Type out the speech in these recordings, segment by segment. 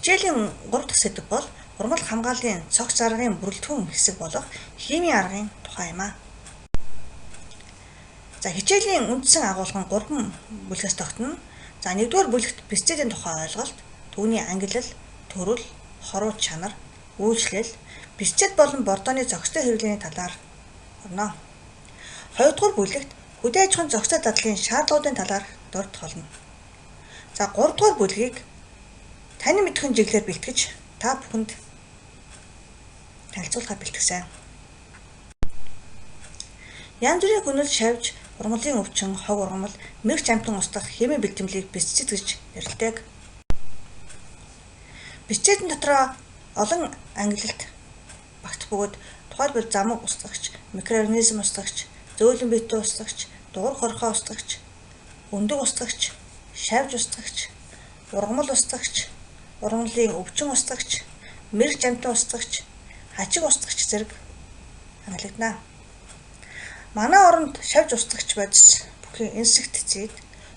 Хичээлийн 3 дахь сэдэв бол урмал хамгааллын цогц аргын бүрэлдэхүүн хэсэг болох химийн аргын тухай юм аа. За хичээлийн үндсэн агуулга нь 3 бүлгээс тогтно. За 1-р бүлэгт пестицидийн тухай ойлголт, түүний ангиллал, төрөл, хоруу чанар, үйлчлэл, пестицид болон бордооны зохистой хэрэглээний талаар орно. 2-р бүлэгт хөдөө аж ахуйн зохистой дадлын шаардлагуудын талаар дурдах болно. За 3-р бүлгийг таны мэдхэн чиглэлээр бэлтгэж та бүхэнд танилцуулахаар бэлтгэсэн. Янз бүрийн хүнэл шавж, урмалын өвчин, хог ургамал, мэрэгч амтан устгах химийн бэлтгэлийг пестицид гэж нэрлэдэг. Пестицидын дотроо олон ангиллалт багт бөгөөд тухайлбал замаг устгагч, микроорганизм устгагч, зөөлөн битүү устгагч, дугуй хорхоо устгагч, өндөг устгагч, шавж устгагч, ургамал устгагч, урмалын өвчин устгагч, мэрэгч амтан устгагч, хачиг устгагч зэрэг ангиллагдана. Манай оронд шавж устгагч бодис бүхий инсектицид,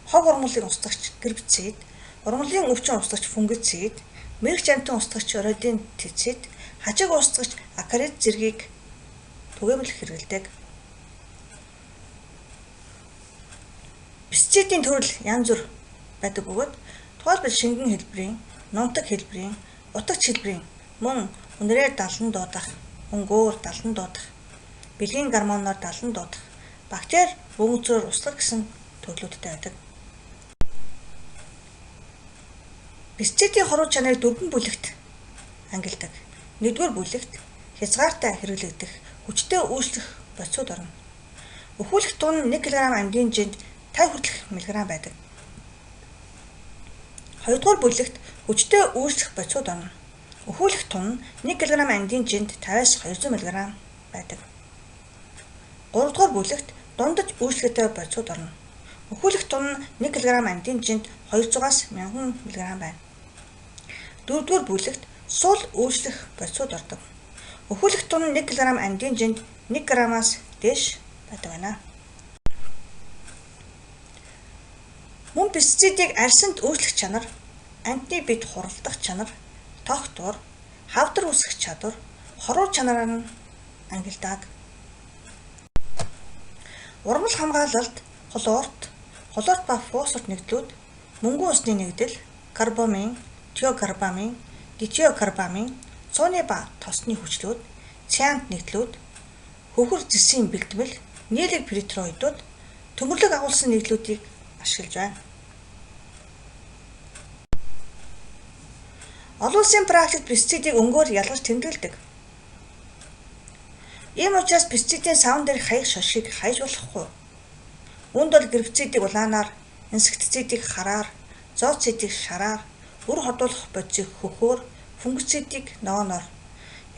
хог урмалыг устгагч гербицид, урмалын өвчин устгагч фунгицид, мэрэгч амтан устгагч родентицид, хачиг устгагч акарид зэргийг түгээмэл хэрэглэдэг. Пестицидийн төрөл янз бүр байдаг бөгөөд тухайлбал шингэн хэлбэрийн, нунтаг хэлбэрийн, утагч хэлбэрийн мөн үнэрээр далан дуудах, өнгөөр далан дуудах, бэлгийн гормоноор далан дуудах, бактери бөөнцөөр устгах гэсэн төрлүүдтэй байдаг. Пестицидийн хоруу чанарыг 4 бүлэгт ангилдаг. 1-р бүлэгт хязгаартай хэрэглэгдэх, хүчтэй үйлчлэх бодисууд орно. Өхүүлэх тун 1 кг амьдын жинд 50 хүртэлх мг байдаг. 2-р бүлэгт хүчтэй үйлчлэх бодисууд орно. Өхүүлэх тун 1 кг амьдын жинд 50-аас 200 мг байдаг. 3-р бүлэгт дундаж үйлчлэгээтэй бодисууд орно. Өхүүлэх тун 1 кг амьдын жинд 200-аас 1000 мг байна. 4-р бүлэгт сул үйлчлэх бодисууд ордог. Өхүүлэх тун 1 кг амьдын жинд 1 грамаас дээш байдаг байна. Мөн пестицидийг арьсанд үйлчлэх чанар, амьтны бид хуралдах чанар, тогтвор, хавдар үүсгэх чадвар, хоруу чанараар нь ангилдаг. Урмал хамгаалалт, хлорт ба фосфорт нэгдлүүд, мөнгөн усны нэгдэл, карбамин, тиокарбамин, дитиокарбамин, цууны ба тосны хүчлүүд, циант нэгдлүүд, хөхөр зэсийн бэлтгэл, нийлэг перитроидууд, төмөрлөг агуулсан нэгдлүүдийг ашиглаж байна. Олон улсын практикт пестицидийг өнгөөр ялгаж тэмдэглэдэг. Ийм учраас пестицидийн савн дээрх хаяг шошгийг хайж болохгүй. Үүнд бол гербицидийг улаанаар, инсектицидийг хараар, зооцидийг шараар, үр ходуулах бодисыг хөхөөр, фунгицидийг нооноор.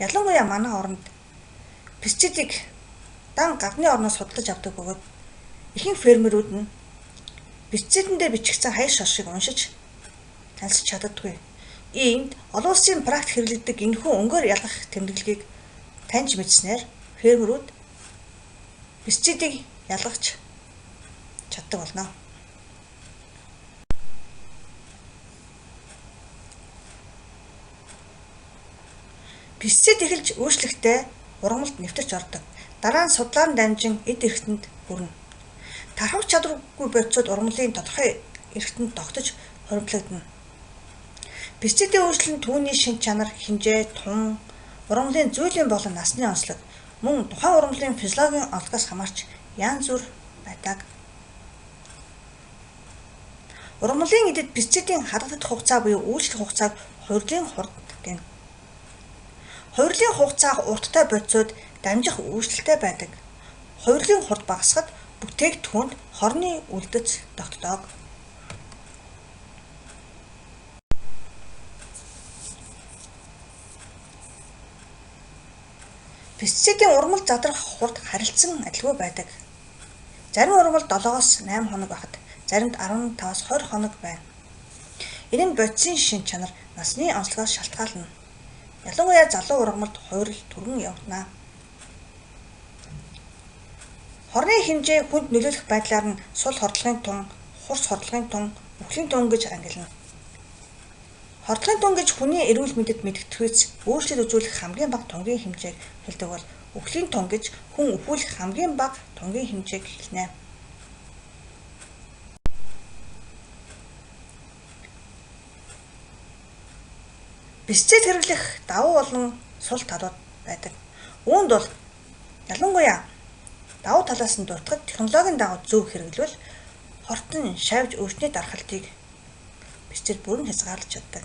Ялангуяа манай оронд пестицидийг дан гадны орноос худалдаж авдаг бөгөөд ихэнх фермерүүд нь пестицидэн дээр бичигдсэн хаяг шошгийг уншиж танилцж чаддаггүй. Иймд олон улсын практик хэрэглэдэг энэхүү өнгөөр ялгах тэмдэглэгийг таньж мэдснээр фермерүүд пестицидийг ялгаж чаддаг болно. Пестицид эхэлж үйлчлэхдээ ургамалд нэвтэрч ордог. Дараа нь судлаар дамжин эд эрхтэнд хүрнэ. Тархах чадваргүй бодисууд ургамлын тодорхой эрхтэнд тогтож хоримтлагдана. Пестицидийн үйлчлэл нь түүний шинж чанар, хэмжээ, тун, ургамлын зүйлийн болон насны онцлог, мөн тухайн ургамлын физиологийн онцлогоос хамаарч янз бүр байдаг. Ургамлын эдэд пестицидийн хадгалагдах хугацаа буюу үйлчлэх хугацааг хувирлын хурд гэнэ. Хувирлын хугацаа урттай бодисууд дамжих үйлчлэлтэй байдаг. Хувирлын хурд багасхад бүтээгдэхүүнд хорны үлдэц тогтдог. Пестицидийн урмал задрах хурд харилцан адилгүй байдаг. Зарим урмал 7-оос 8 хоног байхад, заримд 15-аас 20 хоног байна. Энэ нь бодисын шинж чанар, насны онцлогоос шалтгаална. Ялангуяа залуу ургамалд хувирал түргэн явна. Хорны хэмжээ хүнд нөлөөлөх байдлаар нь сул хордлогын тун, хурц хордлогын тун, үхлийн тун гэж ангилна. Хордлогын тун гэж хүний эрүүл мэндэд мэдэгдэхүйц өөрчлөлт үзүүлэх хамгийн бага тунгийн хэмжээг хэлдэг бол үхлийн тун гэж хүн өхүүлэх хамгийн бага тунгийн хэмжээг хэлнэ. Пестицид хэрэглэх давуу болон сул талууд байдаг. Үүнд бол ялангуяа давуу талаас нь дуртахад технологийн дагуу зөв хэрэглэвэл хортон шавж өвчний дархалтыг пестицид бүрэн хязгаарлаж чаддаг.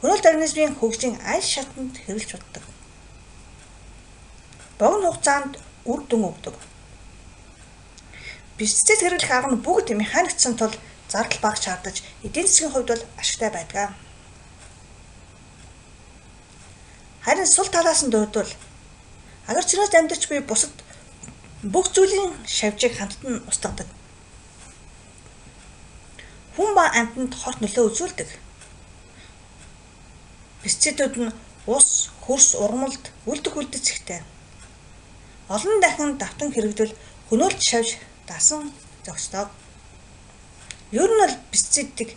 Хөрөлт организмын хөгжлийн аль шатанд хэрэглэж чаддаг. Богино хугацаанд үр дүн өгдөг. Пестицид хэрэглэх арга нь бүгд механикцсан тул зардал бага шаардаж, эдийн засгийн хувьд бол ашигтай байдаг. Харин сул талаас нь дурдвал агаар цэрнээс амьдарч буй бусад бүх зүйлийн шавжийг хамтд нь устгадаг. Хүн ба амьтанд хорт нөлөө үзүүлдэг. Пестицидүүд нь ус, хөрс, ургамалд үлдэх үлдэцэгтэй. Олон дахин давтан хэрэглэл хөнөөлт шавж дасан зогсдог. Ер нь бол пестицидыг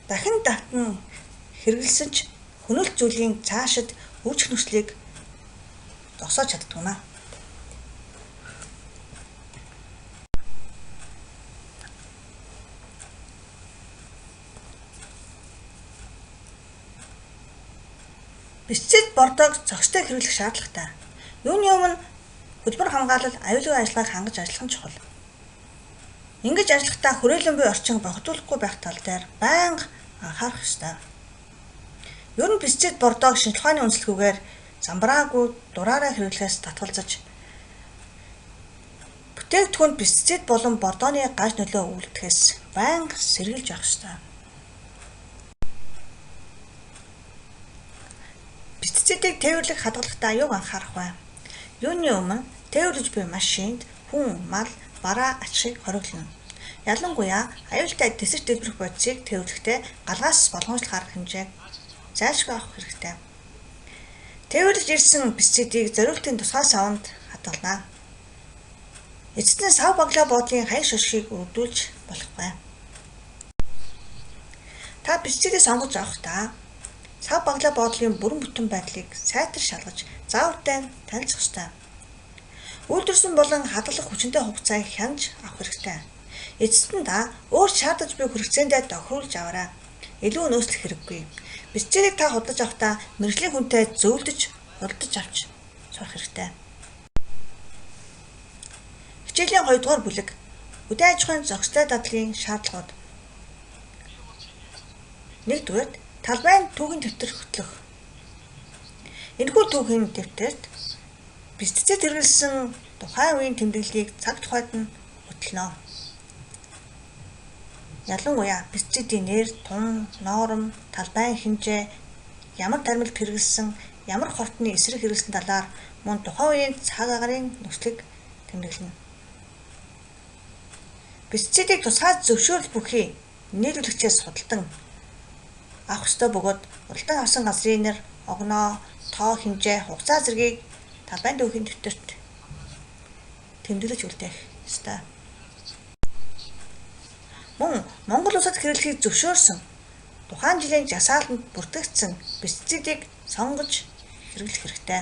дахин давтан хэрэглэсэн ч хөнөөлт зүйлийн цаашид үүсэх нөхцөлийг зогсоож чаддагна. Пестицид бордоог зохистой хэрэглэх шаардлагатай. Юуны өмнө хөдөлмөр хамгаалал аюулгүй ажиллагааг хангаж ажиллах нь чухал. Ингэж ажиллахдаа хүрээлэн буй орчин богдуулахгүй байх тал дээр байнга анхаарах ёстой. Ер нь пестицид бордоог шинжлэх ухааны үндэслэлгүйгээр замбраагүй дураараа хэрэглэхээс татгалзаж бүтээгдэхүүнд пестицид болон бордооны гаж нөлөө үүлдэхээс байнга сэргийлж явах ёстой. Пестицидыг тээвэрлэх хадгалагтаа юуг анхаарах вэ? Юуны өмнө тээвэрлэж буй машинд хүн, мал, бараа ачхыг хориглоно. Ялангуяа аюултай тэсэрч дэлбэрэх бодисыг тээвэрлэхдээ галгаас болгоомжлох арга хэмжээг зайлшгүй авах хэрэгтэй. Тээвэрлэж ирсэн пестицидийг зориултын тусгай савнд хадгална. Эцэст нь сав баглаа боодлын хаяг шошгийг өргөдүүлж болохгүй. Та пестицидийг сонгож авахдаа сав баглаа боодлын бүрэн бүтэн байдлыг сайтар шалгаж заавартай танилцах ёстой. Үйлдвэрсэн болон хадгалах хүчинтэй хугацааг хянаж авах хэрэгтэй. Эцэст нь та өөр шаардаж буй хэрэгцээндээ тохируулж аваарай. Илүү нөөцлөх хэрэггүй. Пестицидийг та худалдаж авахдаа мэргэжлийн хүнтэй зөвлөдөж, худалдаж авч сурах хэрэгтэй. Хичээлийн 2 дугаар бүлэг үдийн аж ахуйн зохистой дадлын шаардлагууд. 1-р талбайн түүхийн дэвтэр хөтлөх. Энэхүү түүхийн дэвтэрт пестицид хэрэглэсэн тухайн үеийн тэмдэглэлийг цаг тухайд нь хөтлөнө. Ялангуяа пестицидийн нэр, тун, ноорм, талбайн хэмжээ, ямар тармилт хэрэглэсэн, ямар хортны эсрэг хэрэглэсэн талаар мөн тухайн үеийн цаг агарын нөхцөлийг тэмдэглэнэ. Пестицидыг тусгай зөвшөөрөл бүхий нийлүүлэгчээс худалдан авах ёстой бөгөөд худалдан авсан газрын нэр, огноо, тоо хэмжээ, хугацаа зэргийг талбайн түүхийн дэвтэрт тэмдэглэж үлдээх ёстой. Мөн Монгол улсад хэрэглэхийг зөвшөөрсөн тухайн жилийн жагсаалтанд бүртгэгдсэн пестицидийг сонгож хэрэглэх хэрэгтэй.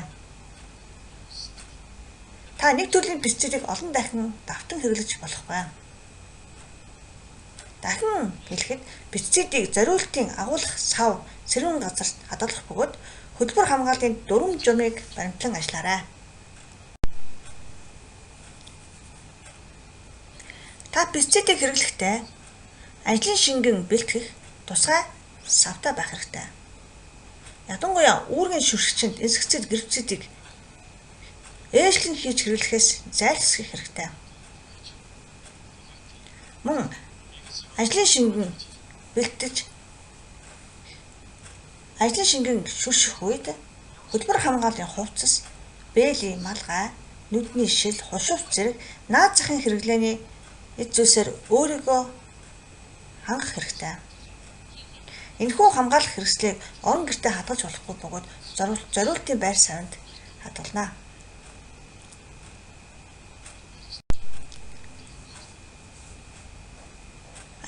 Та нэг төрлийн пестицидийг олон дахин давтан хэрэглэж болохгүй. Дахин хэлэхэд пестицидийг зориултын агуулгах сав сэрүүн газарт хадгалах бөгөөд хөдөлмөр хамгааллын дүрм журмыг баримтлан ажиллаарай. Та пестицидийг хэрэглэхдээ ажлын шингэн бэлтгэх тусгай савтай байх хэрэгтэй. Ядангуяа үүргийн шүршигчэнд инсектицид, гербицидыг ээжлэн хийж хэрэглэхээс зайлсхийх хэрэгтэй. Мөн ажлын шингэн бэлтгэж ажлын шингэн шүрших үед хөдөлмөр хамгааллын хувцас, бээлийн малгай, нүдний шил, хушууц зэрэг наад захын хэрэглээний эд зүйлсээр өөрийгөө хангах хэрэгтэй. Энэхүү хамгаалах хэрэгслийг орон гэртээ хадгалж болохгүй бөгөөд зориултын байр савинд хадгална.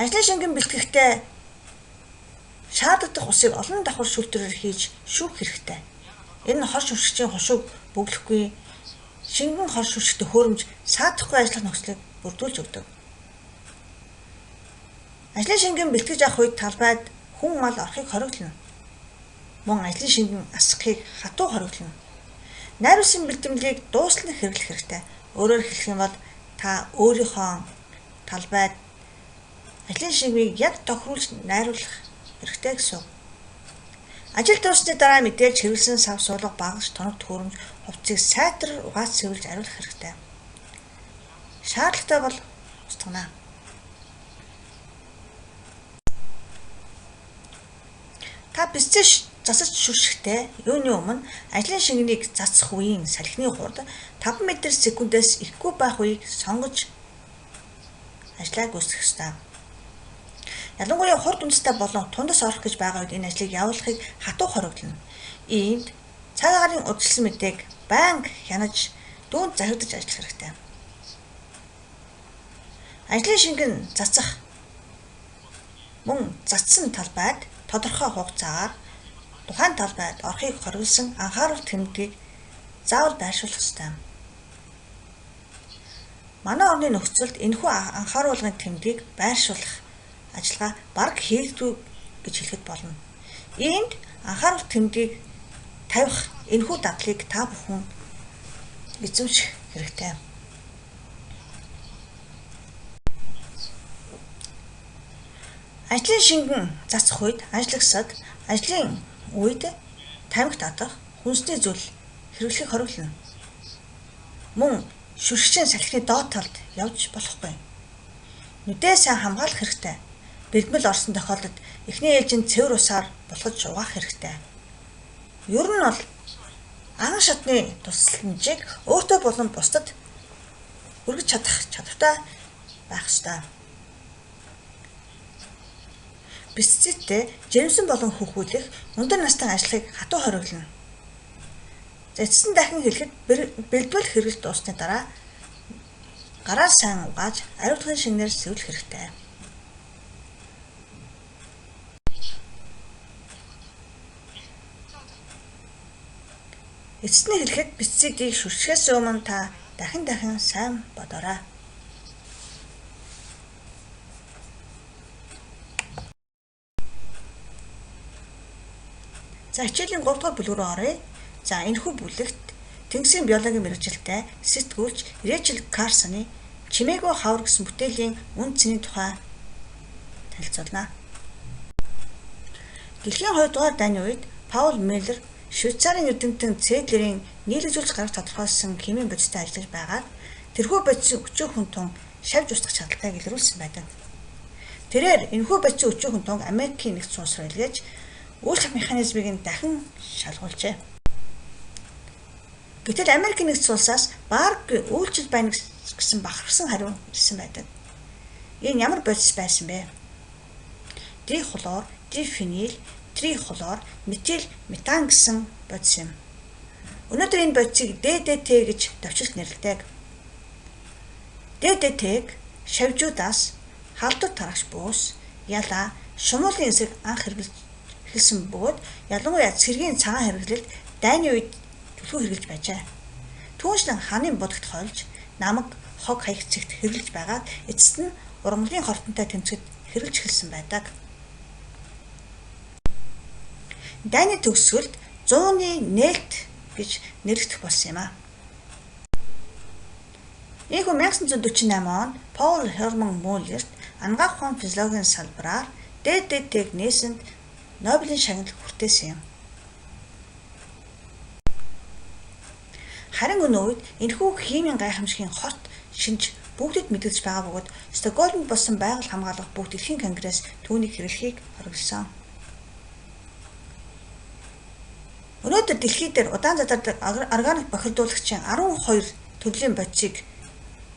Ажлын шингэн бэлтгэхдээ шаардлагатай усыг олон давхар шүүлтүрээр хийж шүүх хэрэгтэй. Энэ нь хор шүршигчийн хушууг бөглөхгүй, шингэн хор шүршигтэй хөөрөмж саадахгүй ажиллах нөхцөлийг бүрдүүлж өгдөг. Ажлын шингэн бэлтгэж авах үед талбайд хүн мал орохыг хориглоно. Мөн ажлын шингэн асахыг хатуу хориглоно. Найруулсан бэлтгэлийг дууслан хэрэглэх хэрэгтэй. Өөрөөр хэлэх юм бол та өөрийнхөө талбайд ажлын шингэгийг яг тохируулж найруулах хэрэгтэй гэсэн үг. Ажил дуусны дараа мэдээж хэрэглэсэн сав суулга багаж тоног төхөөрөмж хувцсыг сайтар угааж цэвэрлж ариулах хэрэгтэй. Шаардлагатай бол устгана. Та бэлцэж засаж шүршихдээ юуны өмнө ажлын шингэнийг засах үеийн салхины хурд 5 м/с-ээс ихгүй байх үеийг сонгож ажлаа гүйцэтгэх ёстой. Ялангуяа хурд үндэстэй болон тундас орох гэж байгаа үед энэ ажлыг явуулахыг хатуу хориглоно. Иймд цаг агарын удирдсан мэдээг байнга хянаж дүүнд захирдаж ажиллах хэрэгтэй. Ажлын шингэн засах мөн зассан талбайд тодорхой хугацаагаар тухайн талбайд орохыг хориглосон анхааруулалт тэмдгийг заавал байршуулах ёстой. Манай орны нөхцөлд энэхүү анхааруулгын тэмдгийг байршуулах ажиллагаа бараг хийгдүү гэж хэлэхэд болно. Иймд анхааруулалт тэмдгийг тавих энэхүү дадлыг та бүхэн эзэмших хэрэгтэй. Ажлын шингэн засах үед ажлагчид ажлын үед тамхи татах, хүнсний зүйл хэрэглэхийг хориглоно. Мөн шүршигчийн салхины доод талд явж болохгүй. Нүдээ сайн хамгаалах хэрэгтэй. Бэлтгэл орсон тохиолдолд эхний ээлжинд цэвэр усаар булгаж угаах хэрэгтэй. Ер нь бол аган шатны тусламжийг өөртөө болон бусдад хүргэж чадах чадвартай байх ёстой. Пестицидтэй жирэмсэн болон хөхүүлэх өндөр настай ажлыг хатуу хориглоно. Эцэст нь дахин хэлэхэд бэлтгэл хэрэглэж дуусны дараа гараа сайн угааж ариутгын шинээр сэвлэх хэрэгтэй. Эцэст нь хэлэхэд пестицидийг шүршгээс өмнө та дахин сайн бодоорой. За хичээлийн 3 дугаар бүлэг рүү оръё. За энэхүү бүлэгт тэнгисийн биологийн мэргэжилтэй сэтгүүлч Рэйчел Карсоны Чимээгүй хавар гэсэн бүтээлийн үн цэний тухай танилцуулна. Дэлхийн 2 дугаар дайны үед Паул Миллер Швейцарын эрдэмтэн Цедлерийн нийлэгжүүлж гаргаж тодорхойлсон химийн бодистой ажиллаж байгаад тэрхүү бодисын өчүүхэн тун шавж устгах чадaltaйг илрүүлсэн байдаг. Тэрээр энэхүү бодисын өчүүхэн тун Америкийн нэгдсэн улс руу илгээж үйлчлэх механизмыг нь дахин шалгуулжээ. Гэтэл Америкийн нэгдсэн улсаас баг үйлчлж байна гэсэн бахархсан хариу ирсэн байдаг. Энэ ямар бодис байсан бэ? Дихлор, дифенил, трихлор, метил, метан гэсэн бодис юм. Өнөөдөр энэ бодисыг ДДТ гэж товчилт нэрлэдэг. ДДТ-г шавжуудаас халдвар тарагч буус, яла, шумуулын эсрэг анх хэрэглэсэн бөгөөд ялангуяа цэргийн цагаан хэрэглэлд дайны үед түлхүү хэрэглэж байжээ. Түүнчлэн хааны будагт хойлж, намаг, хог хаягт цэгт хэрэглэж байгаад эцэст нь ургамлын хортонтой тэмцэд хэрэглэж эхэлсэн байдаг. Дайны төгсгөлд 100-ны нээлт гэж нэрлэгдэх болсон юм а. Ийхүү 1948 онд Паул Херман Мюллерт анагаах ухаан физиологийн салбараар ДДТ-г нээсэнд Нобелийн шагнал хүртээсэн юм. Харин өнөө үед энэхүү химийн гайхамшигын хорт шинж бүгдэд мэдэгдэж байгаа бөгөөд Стокгольмд болсон байгаль хамгаалах бүх дэлхийн конгресс түүнийг хэрэглэхийг хориглосон. Өнөөдөр дэлхий дээр удаан задардаг органик бохирдуулагчийн 12 төрлийн бодисыг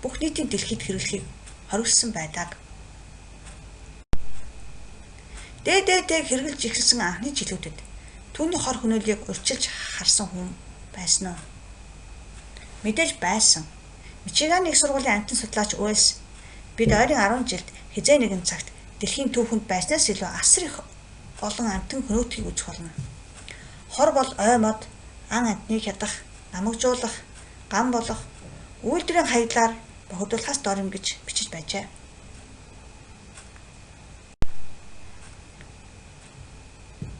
бүх нийтийн дэлхийд хэрэглэхийг хориглосон байдаг. ДДТ-г хэрэглэж эхэлсэн анхны жилүүдэд түүний хор хөнөөлийг урьдчилж харсан хүн байсан уу? Мэдээж байсан. Мичиганы их сургуулийн амтан судлаач Уэлс бид ойрын 10 жилд хизээ нэгэн цагт дэлхийн түүхэнд байснаас илүү асар их олон амьтан хөнөөтгийг үзэх болно. Хор бол ой мод, ан амьтныг хядах, намагжуулах, гам болох, үйлдвэрийн хаягдлаар бохирдуулахаас дор юм гэж бичиж байжээ.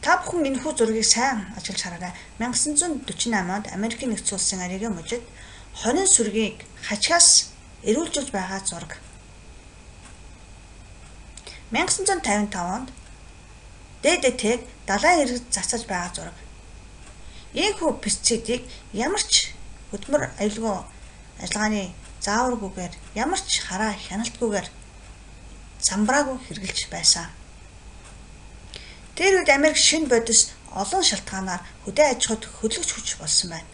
Та бүхэн энэхүү зургийг сайн ажиглаж хараарай. 1948 онд Америкийн нэгдсэн улсын Орегон мужид хонин сүргийг хачигаас эрүүлжүүлж байгаа зураг. 1955 онд ДДТ-г далайн иргэд засаж байгаа зураг. Ийхүү пестицидийг ямар ч хөдөлмөр аюулгүй ажиллагааны зааваргүйгээр, ямар ч хараа хяналтгүйгээр самбраагүй хэрэгжилж байсан. Тэр үед Америк шинэ бодис олон шалтгаанаар хөдөө аж ахуйд хөдөлгөж хүч болсон байна.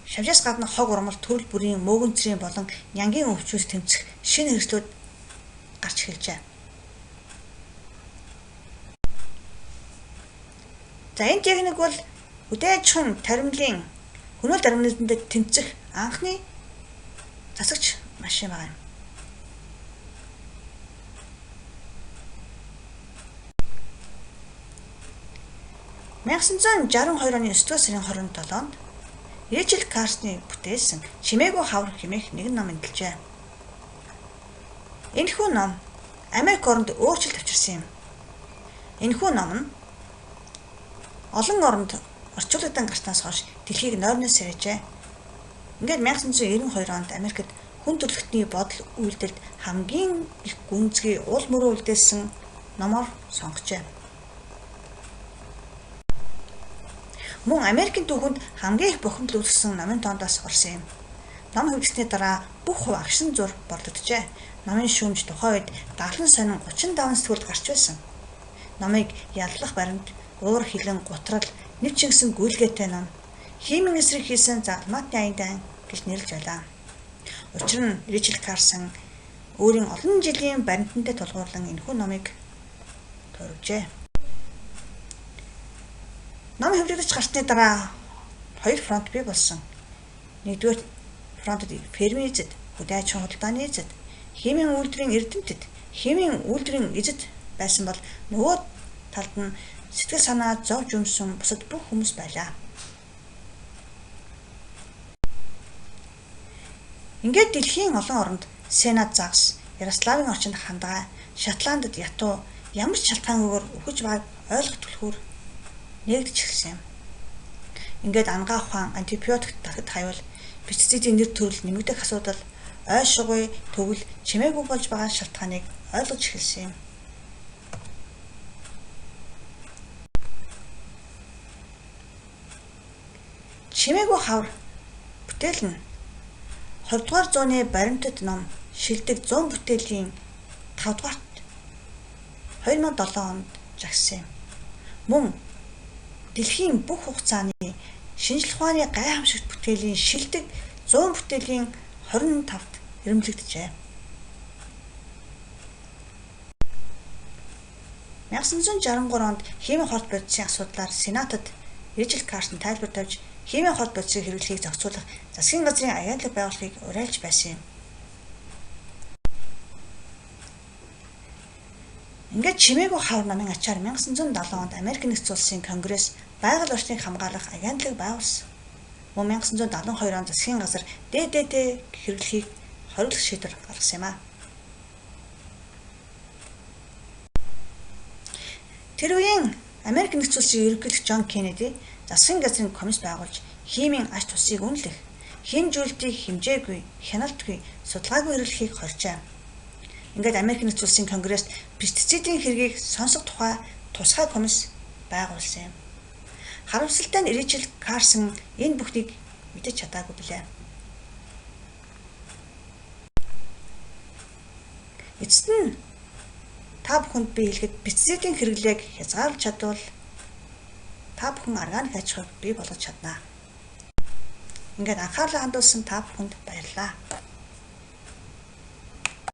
Шавжаас гадна хог урмал, төрөл бүрийн мөөгөн цэрийн болон нянгийн өвчнөөс тэмцэх шинэ хэрэгслүүд гарч эхэлжээ. За энэ техник бол хөдөө аж ахуйн таримлын хөнөөлт организмд тэмцэх анхны засагч машин байна. 1962 оны 9 дугаар сарын 27-нд Ричард Карсны бүтээсэн Чимээгүй хавар хэмээх нэгэн ном эндэлжээ. Энэхүү ном Америк оронд өөрчлөлт авчирсан юм. Энэхүү ном нь олон оронд орчуулгын гарснаас хойш дэлхийг нойрноос сэржээ. Ингээд 1992 онд Америкт хүн төрөлхтний бодол үйлдэлд хамгийн их гүнзгий уул мөрөө үлдээсэн номоор сонгожээ. Мөн Америкийн түүхэнд хамгийн их бухимдал үүсгэсэн номын тоондоос орсон юм. Ном хэвлэсний дараа бүх хувь агшин зур борлогджээ. Номын шүүмж тухайн үед 70 сонин 35 сэтгүүлд гарч байсан. Номыг яллах баримт, уур хилэн, гутрал, нэвч чингсэн гүйлгээтэй ном, химийн эсрэг хийсэн загламаатны аяндаа гэж нэрлэж байлаа. Учир нь Ричард Карсон өөрийн олон жилийн баримтантай тулгуурлан энэхүү номыг төрөвжээ. Ном хэвлэгдэж гарсны дараа хоёр фронт бий болсон. Нэгдүгээр фронтод фермийн эзэд, хөдөө аж ахуйн худалдааны эзэд, химийн үйлдвэрийн эрдэмтэд, химийн үйлдвэрийн эзэд байсан бол нөгөө талд нь сэтгэл санаа зовж өмсөн бусад бүх хүмүүс байлаа. Ингээд дэлхийн олон оронд Сенат загас, Ярославын орчинд хандгай, Шотландд ятуу ямар ч шалтгаангүйгээр үхэж байгааг ойлгох түлхүүр нэгдэж эхэлсэн юм. Ингээд ангаа ухаан, антибиотик дахид хавьвал, пестицидийн нэр төрөл нэмэгдэх асуудал, ой шугуй, төвөл, чимээгүй болж байгаа шалтгааныг ойлгож эхэлсэн юм. Чимээгүй хавар бүтээл нь 20 дугаар зууны баримтат ном шилдэг 100 бүтээлийн 5 дугаарт 2007 онд жагсан юм. Мөн дэлхийн бүх хугацааны шинжлэх ухааны гайхамшигт бүтээлийн шилдэг 100 бүтээлийн 25-т ирэмблэгдэжээ. 1963 онд химийн хорт бодисын асуудлаар Сенатад Ричард Карсон тайлбар тавьж химийн хорт бодисыг хэрэглэхийг зохицуулах засгийн газрын агентлаг байгуулахыг уриалж байсан юм. Ингээд чимээгүй хавар намын ачаар 1970 онд Америкийн нэгдсэн улсын Конгресс байгаль орчныг хамгаалах агентлаг байгуулсан. Мөн 1972 онд засгийн газар ДДТ хэрэглэхийг хориглох шийдвэр гаргасан юм а. Тэр үеийн Америкийн нэгдсэн улсын ерөнхийлөгч Джон Кеннеди засгийн газрын комисс байгуулж химийн ач тусыг үнэлэх, хэмжүүлэлтийг хэмжээгүй, хяналтгүй, судалгаагүй хэрэглэхийг хорьжээ. Ингээд Америкийн нэгдсэн улсын Конгресс пестицидийн хэргийг сонсох тухай тусгай комисс байгуулсан юм. Харамсалтай нь Ричард Карсон энэ бүхнийг мэдэж чадаагүй билээ. Эцэст нь та бүхэнд би хэлэхэд пестицидийн хэрэглээг хязгаарлаж чадвал та бүхэн органик аж ахуйг бий болгож чаднаа. Ингээд анхаарлаа хандуулсан та бүхэнд баярлалаа.